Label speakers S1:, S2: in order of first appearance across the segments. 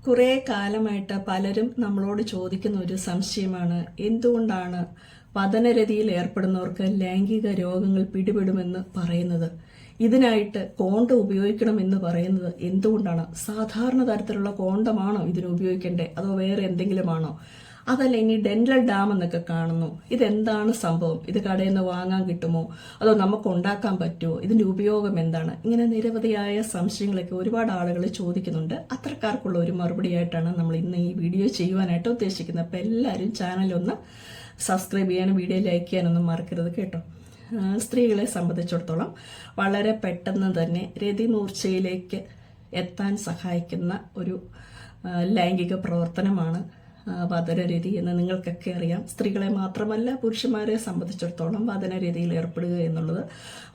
S1: കുറേ കാലമായിട്ട് പലരും നമ്മളോട് ചോദിക്കുന്ന ഒരു സംശയമാണ്, എന്തുകൊണ്ടാണ് പതനരതിയിൽ ഏർപ്പെടുന്നവർക്ക് ലൈംഗിക രോഗങ്ങൾ പിടിപെടുമെന്ന് പറയുന്നത്? ഇതിനായിട്ട് കോണ്ടം ഉപയോഗിക്കണമെന്ന് പറയുന്നത് എന്തുകൊണ്ടാണ്? സാധാരണ തരത്തിലുള്ള കോണ്ടമാണോ ഇതിന് ഉപയോഗിക്കേണ്ടത്, അതോ വേറെ എന്തെങ്കിലുമാണോ? അതല്ല, ഇനി ഡെന്റൽ ഡാം എന്നൊക്കെ കാണുന്നു. ഇതെന്താണ് സംഭവം? ഇത് കടയിൽ നിന്ന് വാങ്ങാൻ കിട്ടുമോ, അതോ നമുക്ക് ഉണ്ടാക്കാൻ പറ്റുമോ? ഇതിന്റെ ഉപയോഗം എന്താണ്? ഇങ്ങനെ നിരവധിയായ സംശയങ്ങളൊക്കെ ഒരുപാട് ആളുകൾ ചോദിക്കുന്നുണ്ട്. അത്തരക്കാർക്കുള്ള ഒരു മറുപടിയായിട്ടാണ് നമ്മൾ ഇന്ന് ഈ വീഡിയോ ചെയ്യുവാനായിട്ട് ഉദ്ദേശിക്കുന്നത്. അപ്പോൾ എല്ലാവരും ചാനലൊന്ന് സബ്സ്ക്രൈബ് ചെയ്യാനും വീഡിയോ ലൈക്ക് ചെയ്യാനൊന്നും മറക്കരുത് കേട്ടോ. സ്ത്രീകളെ സംബന്ധിച്ചിടത്തോളം വളരെ പെട്ടെന്ന് തന്നെ രതിമൂർച്ചയിലേക്ക് എത്താൻ സഹായിക്കുന്ന ഒരു ലൈംഗിക പ്രവർത്തനമാണ് വദനരതി എന്ന് നിങ്ങൾക്കൊക്കെ അറിയാം. സ്ത്രീകളെ മാത്രമല്ല പുരുഷന്മാരെ സംബന്ധിച്ചിടത്തോളം വദനരതിയിൽ ഏർപ്പെടുക എന്നുള്ളത്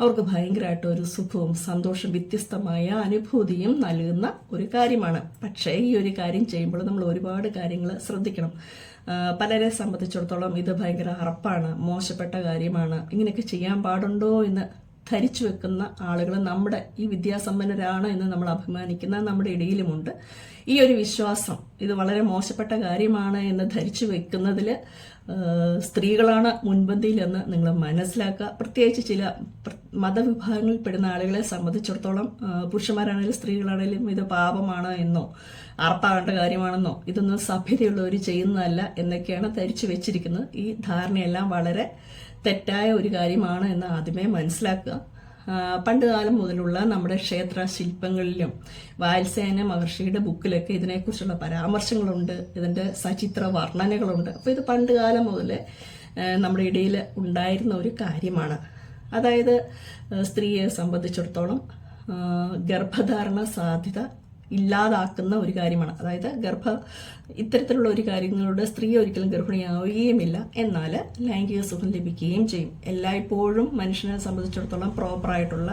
S1: അവർക്ക് ഭയങ്കരമായിട്ട് ഒരു സുഖവും സന്തോഷം വ്യത്യസ്തമായ അനുഭൂതിയും നൽകുന്ന ഒരു കാര്യമാണ്. പക്ഷേ ഈ ഒരു കാര്യം ചെയ്യുമ്പോൾ നമ്മൾ ഒരുപാട് കാര്യങ്ങൾ ശ്രദ്ധിക്കണം. പലരെ സംബന്ധിച്ചിടത്തോളം ഇത് ഭയങ്കര അറപ്പാണ്, മോശപ്പെട്ട കാര്യമാണ്, ഇങ്ങനെയൊക്കെ ചെയ്യാൻ പാടുണ്ടോ എന്ന് ധരിച്ചു വെക്കുന്ന ആളുകൾ നമ്മുടെ ഈ വിദ്യാസമ്പന്നരാണ് എന്ന് നമ്മൾ അഭിമാനിക്കുന്ന നമ്മുടെ ഇടയിലുമുണ്ട്. ഈ ഒരു വിശ്വാസം ഇത് വളരെ മോശപ്പെട്ട കാര്യമാണ് എന്ന് ധരിച്ചു വെക്കുന്നതിൽ സ്ത്രീകളാണ് മുൻപന്തിയിലെന്ന് നിങ്ങൾ മനസ്സിലാക്കുക. പ്രത്യേകിച്ച് ചില മതവിഭാഗങ്ങളിൽ പെടുന്ന ആളുകളെ സംബന്ധിച്ചിടത്തോളം പുരുഷന്മാരാണെങ്കിലും സ്ത്രീകളാണെങ്കിലും ഇത് പാപമാണ് എന്നോ അറപ്പാകേണ്ട കാര്യമാണെന്നോ ഇതൊന്നും സഭ്യതയുള്ളവർ ചെയ്യുന്നതല്ല എന്നൊക്കെയാണ് ധരിച്ചു വെച്ചിരിക്കുന്നത്. ഈ ധാരണയെല്ലാം വളരെ തെറ്റായ ഒരു കാര്യമാണ് എന്ന് ആദ്യമേ മനസ്സിലാക്കുക. പണ്ടുകാലം മുതലുള്ള നമ്മുടെ ക്ഷേത്ര ശില്പങ്ങളിലും വാത്സ്യായന മഹർഷിയുടെ ബുക്കിലൊക്കെ ഇതിനെക്കുറിച്ചുള്ള പരാമർശങ്ങളുണ്ട്, ഇതിൻ്റെ സചിത്ര വർണ്ണനകളുണ്ട്. അപ്പോൾ ഇത് പണ്ടുകാലം മുതൽ നമ്മുടെ ഇടയിൽ ഉണ്ടായിരുന്ന ഒരു കാര്യമാണ്. അതായത് സ്ത്രീയെ സംബന്ധിച്ചിടത്തോളം ഗർഭധാരണ സാധ്യത ഇല്ലാതാക്കുന്ന ഒരു കാര്യമാണ്. അതായത് ഇത്തരത്തിലുള്ള ഒരു കാര്യങ്ങളുടെ സ്ത്രീ ഒരിക്കലും ഗർഭിണിയാവുകയുമില്ല, എന്നാൽ ലൈംഗിക സുഖം ലഭിക്കുകയും ചെയ്യും. എല്ലായ്പ്പോഴും മനുഷ്യനെ സംബന്ധിച്ചിടത്തോളം പ്രോപ്പറായിട്ടുള്ള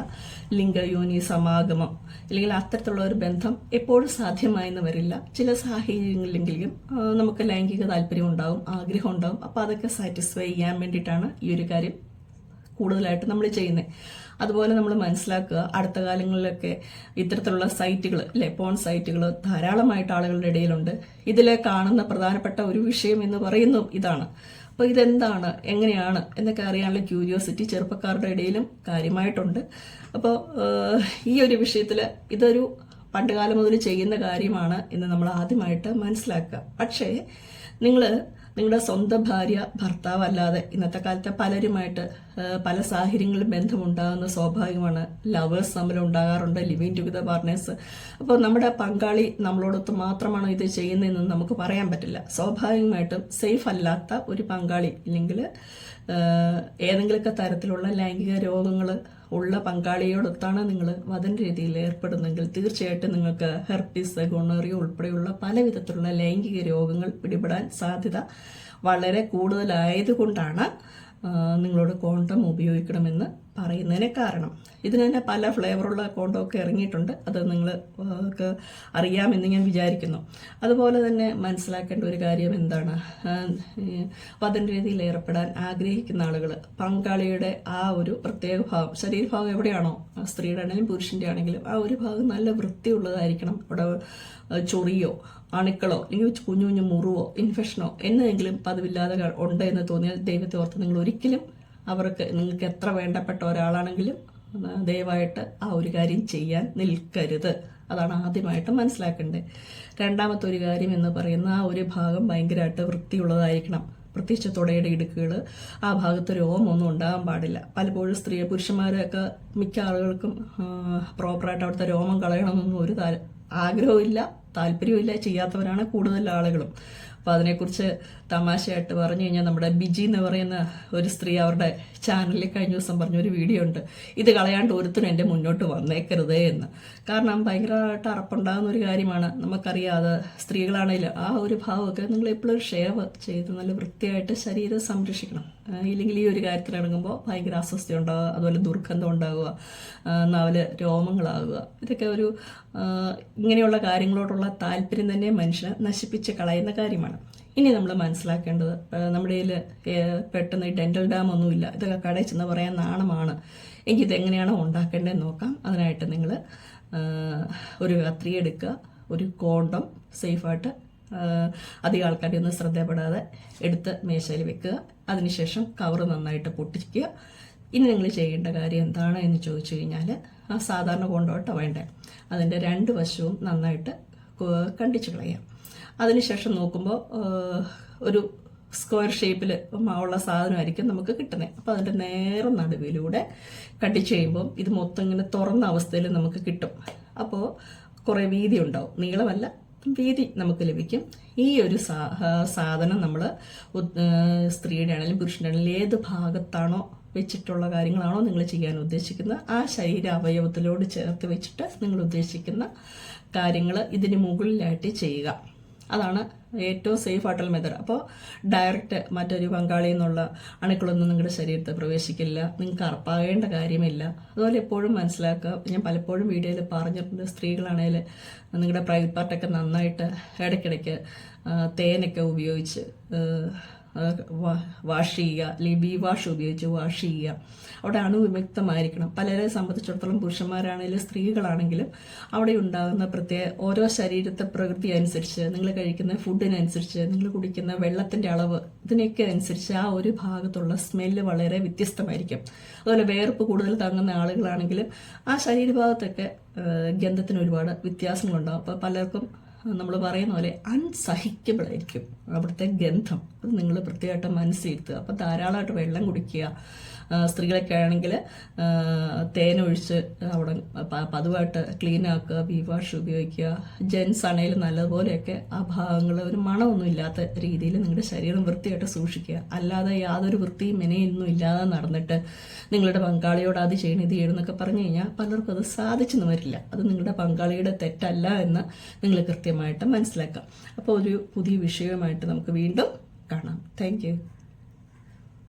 S1: ലിംഗയോനി സമാഗമം അല്ലെങ്കിൽ അത്തരത്തിലുള്ള ഒരു ബന്ധം എപ്പോഴും സാധ്യമായെന്ന് വരില്ല. ചില സാഹചര്യങ്ങളിലെങ്കിലും നമുക്ക് ലൈംഗിക താല്പര്യം ഉണ്ടാകും, ആഗ്രഹം ഉണ്ടാകും. അപ്പോൾ അതൊക്കെ സാറ്റിസ്ഫൈ ചെയ്യാൻ വേണ്ടിയിട്ടാണ് ഈ ഒരു കാര്യം കൂടുതലായിട്ട് നമ്മൾ ചെയ്യുന്നത്. അതുപോലെ നമ്മൾ മനസ്സിലാക്കുക, അടുത്ത കാലങ്ങളിലൊക്കെ ഇത്തരത്തിലുള്ള സൈറ്റുകൾ അല്ലെ, പോൺ സൈറ്റുകൾ ധാരാളമായിട്ട് ആളുകളുടെ ഇടയിലുണ്ട്. ഇതിൽ കാണുന്ന പ്രധാനപ്പെട്ട ഒരു വിഷയം എന്ന് പറയുന്നതും ഇതാണ്. അപ്പോൾ ഇതെന്താണ്, എങ്ങനെയാണ് എന്നൊക്കെ അറിയാനുള്ള ക്യൂരിയോസിറ്റി ചെറുപ്പക്കാരുടെ ഇടയിലും കാര്യമായിട്ടുണ്ട്. അപ്പോൾ ഈ ഒരു വിഷയത്തിൽ ഇതൊരു പണ്ടുകാലം മുതൽ ചെയ്യുന്ന കാര്യമാണ് എന്ന് നമ്മൾ ആദ്യമായിട്ട് മനസ്സിലാക്കുക. പക്ഷേ നിങ്ങളുടെ സ്വന്തം ഭാര്യ ഭർത്താവ് അല്ലാതെ ഇന്നത്തെ കാലത്തെ പലരുമായിട്ട് പല സാഹചര്യങ്ങളിലും ബന്ധമുണ്ടാകുന്ന സ്വാഭാവികമാണ്. ലവേഴ്സ് തമ്മിൽ ഉണ്ടാകാറുണ്ട്, ലിവിങ് ടുഗദർ പാർട്ട്നേഴ്സ്. അപ്പോൾ നമ്മുടെ പങ്കാളി നമ്മളോടൊത്ത് മാത്രമാണോ ഇത് ചെയ്യുന്നതെന്ന് നമുക്ക് പറയാൻ പറ്റില്ല. സ്വാഭാവികമായിട്ടും സേഫ് അല്ലാത്ത ഒരു പങ്കാളി ഇല്ലെങ്കിൽ ഏതെങ്കിലുമൊക്കെ തരത്തിലുള്ള ലൈംഗിക രോഗങ്ങൾ ഉള്ള പങ്കാളിയോടൊത്താണ് നിങ്ങൾ വദന രീതിയിൽ ഏർപ്പെടുന്നെങ്കിൽ തീർച്ചയായിട്ടും നിങ്ങൾക്ക് ഹെർപ്പിസ്, ഗൊണോറിയ ഉൾപ്പെടെയുള്ള പല വിധത്തിലുള്ള ലൈംഗിക രോഗങ്ങൾ പിടിപെടാൻ സാധ്യത വളരെ കൂടുതലായതുകൊണ്ടാണ് നിങ്ങളോട് കോണ്ടം ഉപയോഗിക്കണമെന്ന് പറയുന്നതിന് കാരണം. ഇതിന് തന്നെ പല ഫ്ലേവറുള്ള കോണ്ടമൊക്കെ ഇറങ്ങിയിട്ടുണ്ട്, അത് നിങ്ങൾക്ക് അറിയാമെന്ന് ഞാൻ വിചാരിക്കുന്നു. അതുപോലെ തന്നെ മനസ്സിലാക്കേണ്ട ഒരു കാര്യം എന്താണ്, വദന രീതിയിൽ ഏർപ്പെടാൻ ആഗ്രഹിക്കുന്ന ആളുകൾ പങ്കാളിയുടെ ആ ഒരു പ്രത്യേക ഭാഗം, ശരീരഭാഗം എവിടെയാണോ, സ്ത്രീയുടെ ആണെങ്കിലും പുരുഷൻ്റെ ആണെങ്കിലും ആ ഒരു ഭാഗം നല്ല വൃത്തിയുള്ളതായിരിക്കണം. അവിടെ ചൊറിയോ അണുക്കളോ അല്ലെങ്കിൽ കുഞ്ഞു കുഞ്ഞു മുറിവോ ഇൻഫെക്ഷനോ എന്തെങ്കിലും പതിവില്ലാതെ ഉണ്ട് എന്ന് തോന്നിയാൽ ദൈവത്തെ ഓർത്ത് നിങ്ങൾ ഒരിക്കലും നിങ്ങൾക്ക് എത്ര വേണ്ടപ്പെട്ട ഒരാളാണെങ്കിലും ദയവായിട്ട് ആ ഒരു കാര്യം ചെയ്യാൻ നിൽക്കരുത്. അതാണ് ആദ്യമായിട്ട് മനസ്സിലാക്കേണ്ടത്. രണ്ടാമത്തെ ഒരു കാര്യം എന്ന് പറയുന്ന ആ ഒരു ഭാഗം ഭയങ്കരമായിട്ട് വൃത്തിയുള്ളതായിരിക്കണം. പ്രത്യേകിച്ച് തുടയുടെ ഇടുക്കുകൾ, ആ ഭാഗത്ത് രോമമൊന്നും ഉണ്ടാകാൻ പാടില്ല. പലപ്പോഴും പുരുഷന്മാരൊക്കെ മിക്ക ആളുകൾക്കും പ്രോപ്പറായിട്ട് അവിടുത്തെ രോമം കളയണമെന്നൊന്നും ഒരു ആഗ്രഹമില്ല, താല്പര്യമില്ല, ചെയ്യാത്തവരാണ് കൂടുതൽ ആളുകളും. അപ്പോൾ അതിനെക്കുറിച്ച് തമാശയായിട്ട് പറഞ്ഞു കഴിഞ്ഞാൽ നമ്മുടെ ബിജി എന്ന് പറയുന്ന ഒരു സ്ത്രീ അവരുടെ ചാനലിൽ കഴിഞ്ഞ ദിവസം പറഞ്ഞൊരു വീഡിയോ ഉണ്ട്, ഇത് കളയാണ്ട് ഒരുത്തിനും എൻ്റെ മുന്നോട്ട് വന്നേക്കരുതേ എന്ന്. കാരണം ഭയങ്കരമായിട്ട് അറപ്പുണ്ടാകുന്ന ഒരു കാര്യമാണ്. നമുക്കറിയാതെ സ്ത്രീകളാണെങ്കിലും ആ ഒരു ഭാവമൊക്കെ നിങ്ങൾ എപ്പോഴും ഷേവ് ചെയ്ത് നല്ല വൃത്തിയായിട്ട് ശരീരം സംരക്ഷിക്കണം. ഇല്ലെങ്കിൽ ഈ ഒരു കാര്യത്തിൽ ഇറങ്ങുമ്പോൾ ഭയങ്കര അസ്വസ്ഥ ഉണ്ടാകുക, അതുപോലെ ദുർഗന്ധം ഉണ്ടാകുക, നാവില് രോമങ്ങളാകുക, ഇതൊക്കെ ഒരു ഇങ്ങനെയുള്ള കാര്യങ്ങളോടുള്ള താല്പര്യം തന്നെ മനുഷ്യനെ നശിപ്പിച്ച് കളയുന്ന കാര്യമാണ്. ഇനി നമ്മൾ മനസ്സിലാക്കേണ്ടത്, നമ്മുടെ കയ്യിൽ പെട്ടെന്ന് ഡെന്റൽ ഡാം ഒന്നുമില്ല, ഇതൊക്കെ കടയിൽ ചെന്ന് പറയാൻ നാണമാണ് എങ്കിൽ ഇതെങ്ങനെയാണോ ഉണ്ടാക്കേണ്ടതെന്ന് നോക്കാം. അതിനായിട്ട് നിങ്ങൾ ഒരു കത്രി എടുക്കുക, ഒരു കോണ്ടം സേഫായിട്ട് അധികം ആൾക്കാരെ ഒന്നും ശ്രദ്ധപ്പെടാതെ എടുത്ത് മേശയിൽ വെക്കുക. അതിനുശേഷം കവർ നന്നായിട്ട് പൊട്ടിക്കുക. ഇനി നിങ്ങൾ ചെയ്യേണ്ട കാര്യം എന്താണ് എന്ന് ചോദിച്ചു കഴിഞ്ഞാൽ, ആ സാധാരണ കൊണ്ടോട്ടോ വേണ്ടേ, അതിൻ്റെ 2 വശവും നന്നായിട്ട് കണ്ടിച്ച് കളയാം. അതിനുശേഷം നോക്കുമ്പോൾ ഒരു സ്ക്വയർ ഷേപ്പിൽ ഉള്ള സാധനമായിരിക്കും നമുക്ക് കിട്ടുന്നത്. അപ്പോൾ അതിൻ്റെ നേരെ നടുവിലൂടെ കണ്ടിച്ച് കഴിയുമ്പം ഇത് മൊത്തം ഇങ്ങനെ തുറന്ന അവസ്ഥയിൽ നമുക്ക് കിട്ടും. അപ്പോൾ കുറേ വീതി ഉണ്ടാവും, നീളമല്ല വീതി നമുക്ക് ലഭിക്കും. ഈ ഒരു സാധനം നമ്മൾ സ്ത്രീയുടെ ആണെങ്കിലും പുരുഷൻ്റെ ആണെങ്കിലും ഏത് ഭാഗത്താണോ വെച്ചിട്ടുള്ള കാര്യങ്ങളാണോ നിങ്ങൾ ചെയ്യാൻ ഉദ്ദേശിക്കുന്നത്, ആ ശരീര അവയവത്തിലോട് ചേർത്ത് വെച്ചിട്ട് നിങ്ങൾ ഉദ്ദേശിക്കുന്ന കാര്യങ്ങൾ ഇതിന് മുകളിലായിട്ട് ചെയ്യുക. അതാണ് ഏറ്റവും സേഫ് ആയിട്ടുള്ള മെത്തേഡ്. അപ്പോൾ ഡയറക്റ്റ് മറ്റൊരു പങ്കാളിയിൽ നിന്നുള്ള അണുക്കളൊന്നും നിങ്ങളുടെ ശരീരത്തിൽ പ്രവേശിക്കില്ല, നിങ്ങൾക്ക് അറപ്പാകേണ്ട കാര്യമില്ല. അതുപോലെ എപ്പോഴും മനസ്സിലാക്കുക, ഞാൻ പലപ്പോഴും വീഡിയോയിൽ പറഞ്ഞിട്ടുണ്ട്, സ്ത്രീകളാണെങ്കിൽ നിങ്ങളുടെ പ്രൈവറ്റ് പാർട്ടൊക്കെ നന്നായിട്ട് ഇടയ്ക്കിടയ്ക്ക് തേനൊക്കെ ഉപയോഗിച്ച് വാഷ് ചെയ്യുക, അല്ലെങ്കിൽ ബി വാഷ് ഉപയോഗിച്ച് വാഷ് ചെയ്യുക. അവിടെ അണുവിമുക്തമായിരിക്കണം. പലരെ സംബന്ധിച്ചിടത്തോളം പുരുഷന്മാരാണെങ്കിലും സ്ത്രീകളാണെങ്കിലും അവിടെ ഉണ്ടാകുന്ന പ്രത്യേക ഓരോ ശരീരത്തെ പ്രകൃതി അനുസരിച്ച്, നിങ്ങൾ കഴിക്കുന്ന ഫുഡിനനുസരിച്ച്, നിങ്ങൾ കുടിക്കുന്ന വെള്ളത്തിൻ്റെ അളവ്, ഇതിനൊക്കെ അനുസരിച്ച് ആ ഒരു ഭാഗത്തുള്ള സ്മെല്ല് വളരെ വ്യത്യസ്തമായിരിക്കും. അതുപോലെ വേർപ്പ് കൂടുതൽ തങ്ങുന്ന ആളുകളാണെങ്കിലും ആ ശരീരഭാഗത്തൊക്കെ ഗന്ധത്തിന് ഒരുപാട് വ്യത്യാസങ്ങളുണ്ടാകും. അപ്പോൾ പലർക്കും നമ്മൾ പറയുന്ന പോലെ അൺസഹിക്കബിൾ ആയിരിക്കും അവിടുത്തെ ഗന്ധം. അത് നിങ്ങൾ പ്രത്യേകമായിട്ട് മനസ്സിലിരുത്തുക. അപ്പം ധാരാളമായിട്ട് വെള്ളം കുടിക്കുക. സ്ത്രീകളൊക്കെ ആണെങ്കിൽ തേനൊഴിച്ച് അവിടെ പതിവായിട്ട് ക്ലീൻ ആക്കുക, ബി വാഷ് ഉപയോഗിക്കുക. ജെൻസ് ആണെങ്കിലും നല്ലതുപോലെയൊക്കെ ആ ഭാഗങ്ങൾ ഒരു മണമൊന്നും ഇല്ലാത്ത രീതിയിൽ നിങ്ങളുടെ ശരീരം വൃത്തിയായിട്ട് സൂക്ഷിക്കുക. അല്ലാതെ യാതൊരു വൃത്തിയും മെനയൊന്നും ഇല്ലാതെ നടന്നിട്ട് നിങ്ങളുടെ പങ്കാളിയോട് അത് ചെയ്യണം ഇത് ചെയ്യണം എന്നൊക്കെ പറഞ്ഞു കഴിഞ്ഞാൽ പലർക്കും അത് സാധിച്ചെന്ന് വരില്ല. അത് നിങ്ങളുടെ പങ്കാളിയുടെ തെറ്റല്ല എന്ന് നിങ്ങൾ കൃത്യമായിട്ട് മനസ്സിലാക്കാം. അപ്പോൾ ഒരു പുതിയ വിഷയവുമായിട്ട് നമുക്ക് വീണ്ടും കാണാം. Thank you.